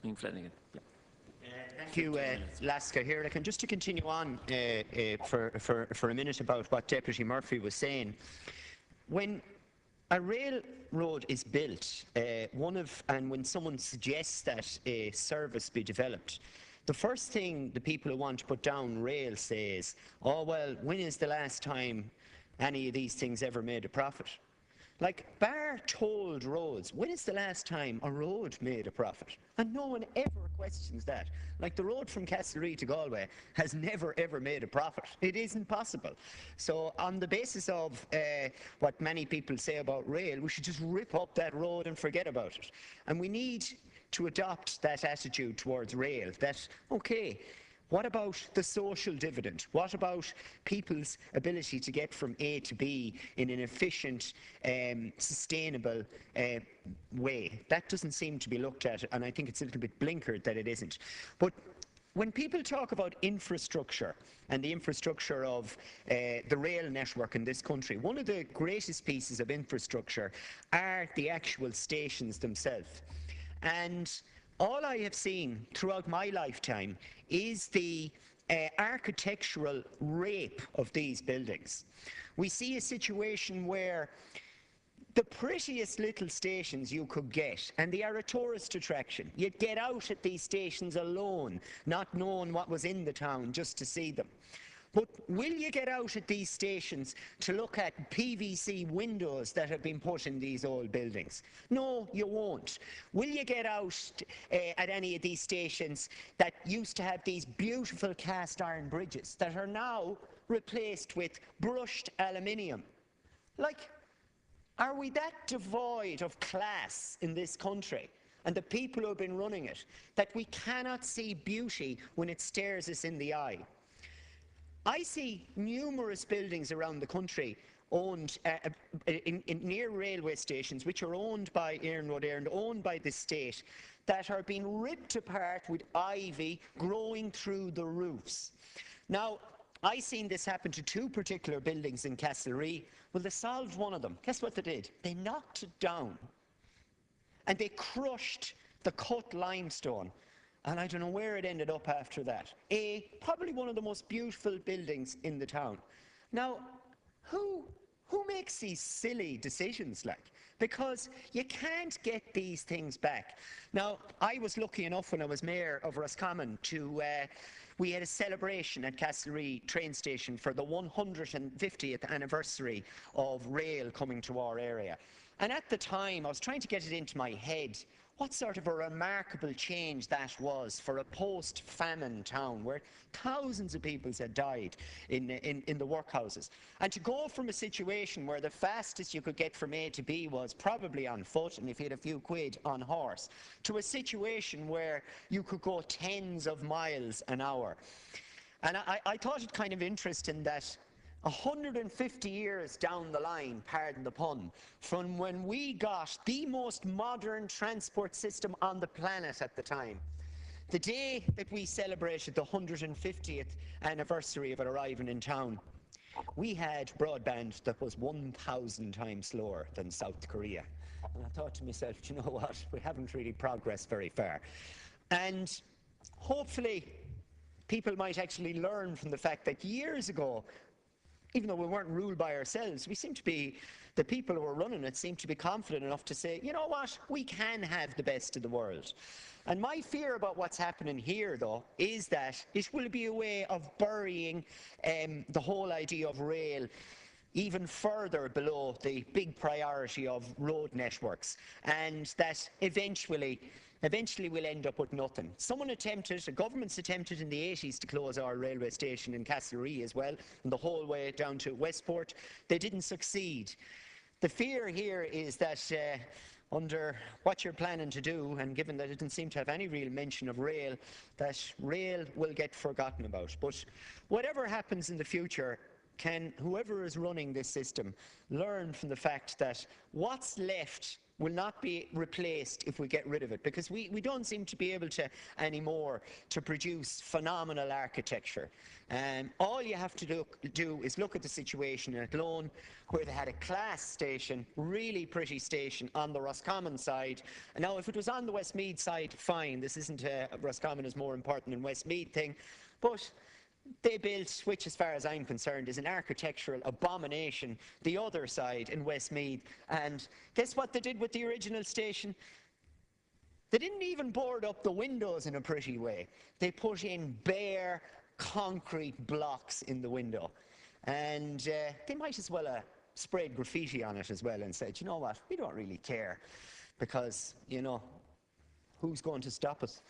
Ming Flanagan. Yeah. Thank you, Laska here. And just to continue on for a minute about what Deputy Murphy was saying. When a railroad is built, and when someone suggests that a service be developed, the first thing the people who want to put down rail say is, oh, well, when is the last time any of these things ever made a profit? Like, bar tolled roads, when is the last time a road made a profit? And no one ever questions that. Like, the road from Castlereagh to Galway has never ever made a profit. It isn't possible. So on the basis of what many people say about rail, we should just rip up that road and forget about it. And we need to adopt that attitude towards rail, that, okay, what about the social dividend? What about people's ability to get from A to B in an efficient, sustainable way? That doesn't seem to be looked at, and I think it's a little bit blinkered that it isn't. But when people talk about infrastructure and the infrastructure of the rail network in this country, one of the greatest pieces of infrastructure are the actual stations themselves. And all I have seen throughout my lifetime is the architectural rape of these buildings. We see a situation where the prettiest little stations you could get, and they are a tourist attraction. You'd get out at these stations alone, not knowing what was in the town, just to see them. But will you get out at these stations to look at PVC windows that have been put in these old buildings? No, you won't. Will you get out at any of these stations that used to have these beautiful cast iron bridges that are now replaced with brushed aluminium? Like, are we that devoid of class in this country, and the people who have been running it, that we cannot see beauty when it stares us in the eye? I see numerous buildings around the country owned near railway stations, which are owned by Iarnród and owned by the state, that are being ripped apart with ivy growing through the roofs. Now, I seen this happen to two particular buildings in Castlereagh. Well, they solved one of them. Guess what they did? They knocked it down and they crushed the cut limestone. And I don't know where it ended up after that. Probably one of the most beautiful buildings in the town. Now, who makes these silly decisions like? Because you can't get these things back. Now, I was lucky enough when I was mayor of Roscommon to, we had a celebration at Castlereagh train station for the 150th anniversary of rail coming to our area. And at the time, I was trying to get it into my head what sort of a remarkable change that was for a post-famine town where thousands of people had died in the workhouses. And to go from a situation where the fastest you could get from A to B was probably on foot, and if you had a few quid, on horse, to a situation where you could go tens of miles an hour. And I thought it kind of interesting that 150 years down the line, pardon the pun, from when we got the most modern transport system on the planet at the time, the day that we celebrated the 150th anniversary of it arriving in town, we had broadband that was 1,000 times slower than South Korea. And I thought to myself, you know what, we haven't really progressed very far. And hopefully people might actually learn from the fact that years ago, even though we weren't ruled by ourselves, we seem to be, the people who are running it seem to be confident enough to say, you know what, we can have the best of the world. And my fear about what's happening here, though, is that it will be a way of burying the whole idea of rail even further below the big priority of road networks, and that eventually we'll end up with nothing. Governments attempted in the 80s to close our railway station in Castlereagh as well, and the whole way down to Westport. They didn't succeed. The fear here is that under what you're planning to do, and given that it didn't seem to have any real mention of rail, that rail will get forgotten about. But whatever happens in the future, can whoever is running this system learn from the fact that what's left will not be replaced if we get rid of it, because we don't seem to be able to anymore to produce phenomenal architecture. All you have to do is look at the situation at Lone, where they had a class station, really pretty station on the Roscommon side. And now if it was on the Westmeath side, fine, this isn't Roscommon is more important than Westmeath thing, but they built, which as far as I'm concerned is an architectural abomination, the other side in Westmeath. And guess what they did with the original station? They didn't even board up the windows in a pretty way. They put in bare concrete blocks in the window. And they might as well have sprayed graffiti on it as well and said, you know what, we don't really care, because, you know, who's going to stop us?